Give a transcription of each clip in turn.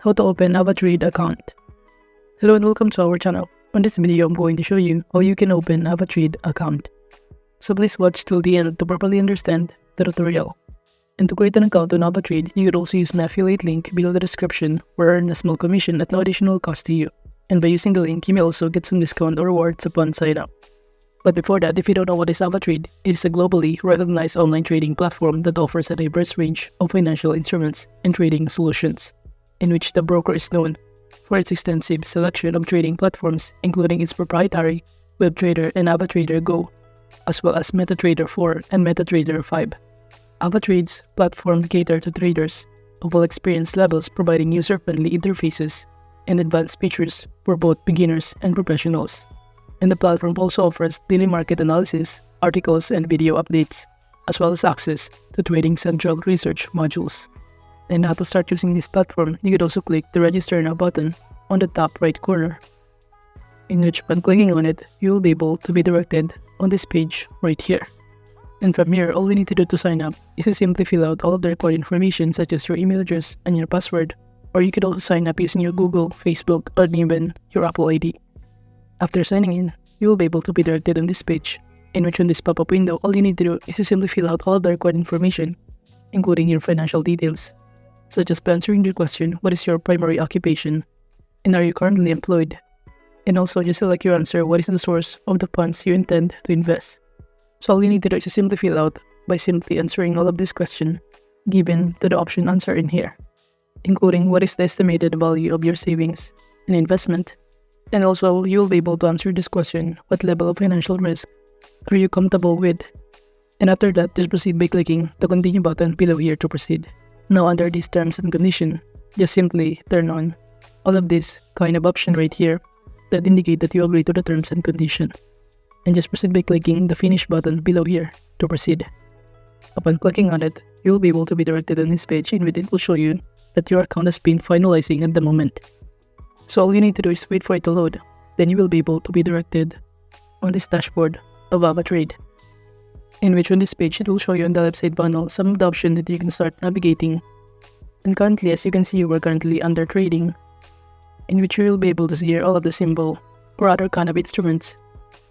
How to open Avatrade account. Hello and welcome to our channel. On this video, I'm going to show you how you can open Avatrade account. So please watch till the end to properly understand the tutorial. And to create an account on Avatrade, you could also use my affiliate link below the description or earn a small commission at no additional cost to you. And by using the link, you may also get some discount or rewards upon sign up. But before that, if you don't know what is Avatrade, it is a globally recognized online trading platform that offers a diverse range of financial instruments and trading solutions, in which the broker is known for its extensive selection of trading platforms, including its proprietary WebTrader and Avatrader Go, as well as MetaTrader 4 and MetaTrader 5. Avatrade's platform caters to traders of all experience levels, providing user-friendly interfaces and advanced features for both beginners and professionals. And the platform also offers daily market analysis, articles, and video updates, as well as access to Trading Central research modules. And how to start using this platform, you could also click the Register Now button on the top right corner, in which upon clicking on it, you will be able to be directed on this page right here. And from here, all we need to do to sign up is to simply fill out all of the required information such as your email address and your password, or you could also sign up using your Google, Facebook, or even your Apple ID. After signing in, you will be able to be directed on this page, in which on this pop-up window, all you need to do is to simply fill out all of the required information, including your financial details, such as by answering the question, what is your primary occupation, and are you currently employed? And also just select your answer, what is the source of the funds you intend to invest. So all you need to do is to simply fill out by simply answering all of this question, given to the option answer in here, including what is the estimated value of your savings and investment. And also, you will be able to answer this question, what level of financial risk are you comfortable with? And after that, just proceed by clicking the continue button below here to proceed. Now under these terms and conditions, just simply turn on all of this kind of option right here that indicate that you agree to the terms and conditions. And just proceed by clicking the finish button below here to proceed. Upon clicking on it, you will be able to be directed on this page, in which it will show you that your account has been finalizing at the moment. So all you need to do is wait for it to load, then you will be able to be directed on this dashboard of Avatrade, in which on this page it will show you on the left side panel some of the options that you can start navigating. And currently, as you can see, we're currently under trading, in which you will be able to see here all of the symbol or other kind of instruments,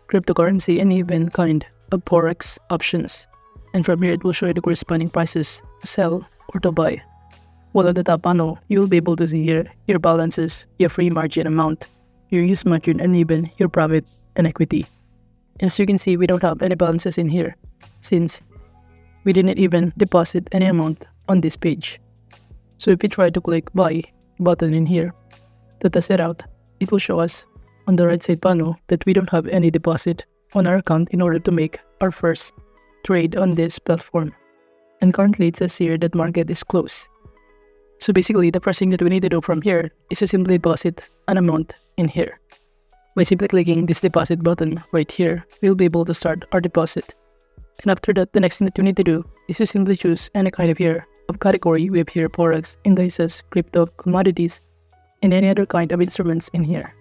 cryptocurrency, and even kind of forex options. And from here it will show you the corresponding prices to sell or to buy. While on the top panel, you will be able to see here your balances, your free margin amount, your use margin, and even your profit and equity. And as you can see, we don't have any balances in here, since we didn't even deposit any amount on this page. So if we try to click buy button in here to test it out, it will show us on the right side panel that we don't have any deposit on our account in order to make our first trade on this platform. And currently it says here that market is closed. So basically, the first thing that we need to do from here is to simply deposit an amount in here. By simply clicking this deposit button right here, we'll be able to start our deposit. And after that, the next thing that you need to do is to simply choose any kind of here of category. We have here forex, indices, crypto, commodities, and any other kind of instruments in here.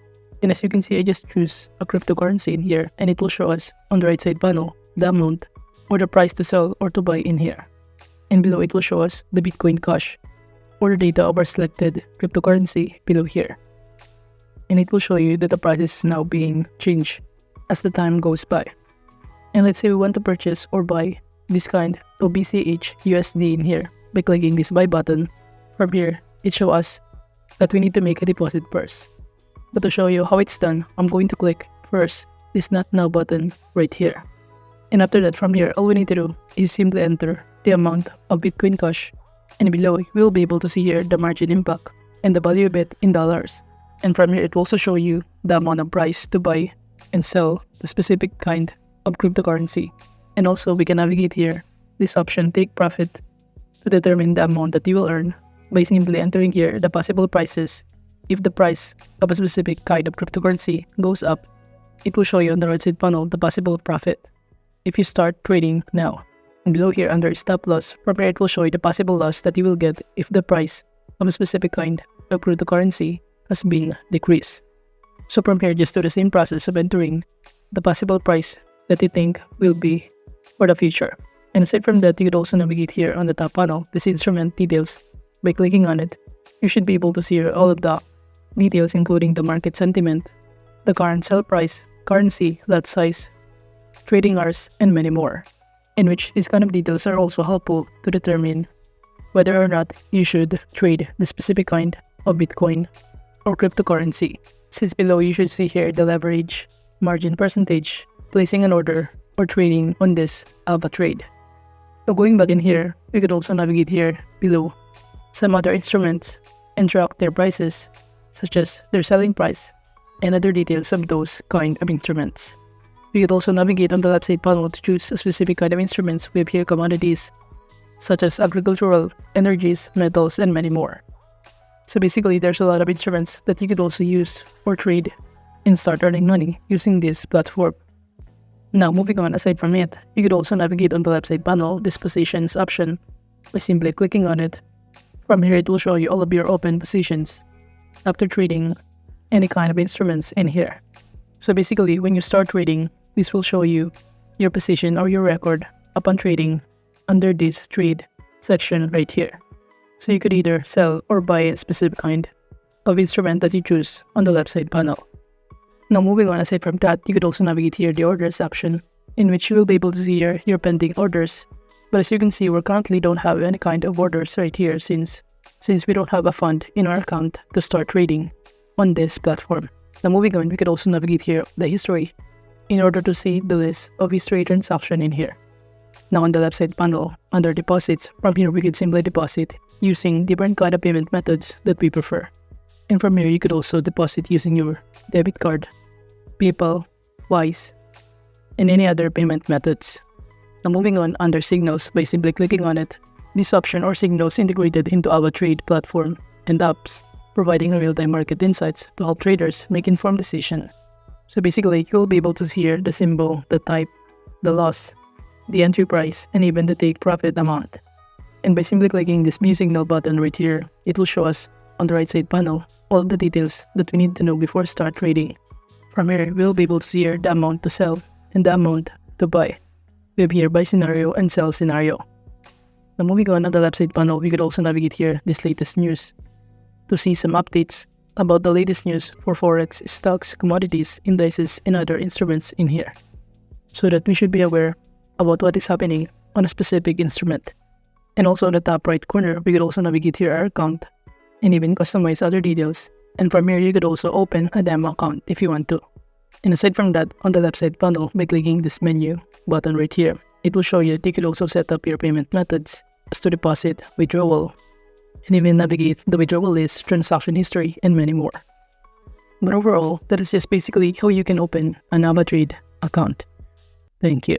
And as you can see, I just choose a cryptocurrency in here, and it will show us on the right side panel the amount or the price to sell or to buy in here. And below it will show us the Bitcoin Cash or the data of our selected cryptocurrency below here. And it will show you that the price is now being changed as the time goes by. And let's say we want to purchase or buy this kind of BCH USD in here. By clicking this buy button, from here, it shows us that we need to make a deposit first. But to show you how it's done, I'm going to click first this not now button right here. And after that, from here, all we need to do is simply enter the amount of Bitcoin Cash. And below, we will be able to see here the margin impact and the value of it in dollars. And from here, it will also show you the amount of price to buy and sell the specific kind of cryptocurrency. And also, we can navigate here this option, take profit, to determine the amount that you will earn by simply entering here the possible prices. If the price of a specific kind of cryptocurrency goes up, it will show you on the right side panel the possible profit if you start trading now. And below here under stop loss, from here it will show you the possible loss that you will get if the price of a specific kind of cryptocurrency has been decreased. So from here, just do the same process of entering the possible price that you think will be for the future. And aside from that, you could also navigate here on the top panel, this instrument details, by clicking on it. you should be able to see all of the details, including the market sentiment, the current sell price, currency, lot size, trading hours, and many more, in which these kind of details are also helpful to determine whether or not you should trade the specific kind of Bitcoin or cryptocurrency. Since below you should see here the leverage, margin percentage, placing an order, or trading on this Avatrade. So going back in here, you could also navigate here below some other instruments and track their prices, such as their selling price and other details of those kind of instruments. You could also navigate on the left side panel to choose a specific kind of instruments. We have here commodities such as agricultural, energies, metals, and many more. So basically, there's a lot of instruments that you could also use or trade and start earning money using this platform. Now, moving on, aside from it, you could also navigate on the left side panel, this positions option, by simply clicking on it. From here, it will show you all of your open positions after trading any kind of instruments in here. So basically, when you start trading, this will show you your position or your record upon trading under this trade section right here. So you could either sell or buy a specific kind of instrument that you choose on the left side panel. Now moving on, aside from that, you could also navigate here the orders option, in which you will be able to see here your pending orders. But as you can see, we currently don't have any kind of orders right here since we don't have a fund in our account to start trading on this platform. Now moving on, we could also navigate here the history in order to see the list of history transaction in here. Now on the left side panel, under deposits, from here we could simply deposit using different kind of payment methods that we prefer. And from here you could also deposit using your debit card, PayPal, Wise, and any other payment methods. Now moving on, under signals, by simply clicking on it, this option or signals integrated into Avatrade platform and apps, providing real-time market insights to help traders make informed decisions. So basically, you will be able to see here the symbol, the type, the loss, the entry price, and even the take profit amount. And by simply clicking this view signal button right here, it will show us on the right side panel all the details that we need to know before start trading. From here, we'll be able to see here the amount to sell and the amount to buy. We have here buy scenario and sell scenario. Now moving on the left side panel, we could also navigate here this latest news to see some updates about the latest news for Forex, stocks, commodities, indices, and other instruments in here, so that we should be aware about what is happening on a specific instrument. And also in the top right corner, we could also navigate here our account and even customize other details. And from here, you could also open a demo account if you want to. And aside from that, on the left side panel, by clicking this menu button right here, it will show you that you could also set up your payment methods as to deposit, withdrawal, and even navigate the withdrawal list, transaction history, and many more. But overall, that is just basically how you can open an Avatrade account. Thank you.